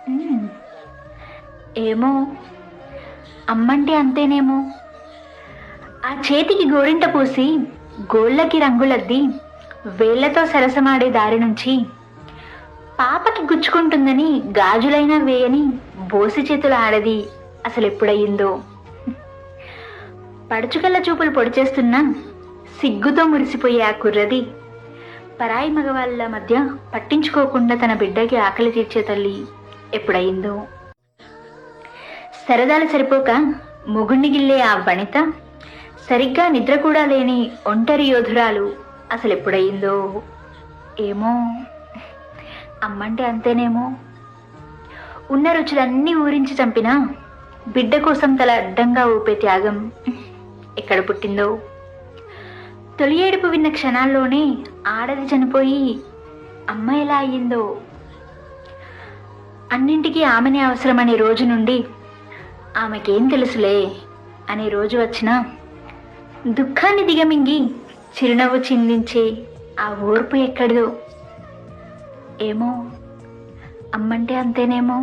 ఉమ్, ఏమో, అమ్మంటే అంతేనేమో. ఆ చేతికి గోరింట పూసి గోళ్ళకి రంగులద్ది వేళ్లతో సరసమాడే దారి నుంచి పాపకి గుచ్చుకుంటుందని గాజులైనా వేయని బోసి చేతుల ఆడది అసలెప్పుడయ్యిందో. పడుచుకల్ల చూపులు పొడిచేస్తున్నా సిగ్గుతో మురిసిపోయే ఆ కుర్రది పరాయి మగవాళ్ళ మధ్య పట్టించుకోకుండా తన బిడ్డకి ఆకలి తీర్చే తల్లి ఎప్పుడయిందో. సరదాలు సరిపోక మొగుణ్ణి గిల్లే ఆ వనిత సరిగ్గా నిద్ర కూడా లేని ఒంటరి యోధురాలు అసలెప్పుడయిందో. ఏమో, అమ్మంటే అంతేనేమో. ఉన్న రుచులన్నీ ఊరించి చంపినా బిడ్డ కోసం తల అడ్డంగా ఊపే త్యాగం ఎక్కడ పుట్టిందో. తొలి ఏడుపు విన్న క్షణాల్లోనే ఆడది చనిపోయి అమ్మ ఎలా అయ్యిందో. అన్నింటికీ ఆమెనే అవసరమనే రోజు నుండి ఆమెకేం తెలుసులే అనే రోజు వచ్చినా దుఃఖాన్ని దిగమింగి చిరునవ్వు చిందించే ఆ ఓర్పు ఎక్కడిదో. ఏమో, అమ్మంటే అంతేనేమో.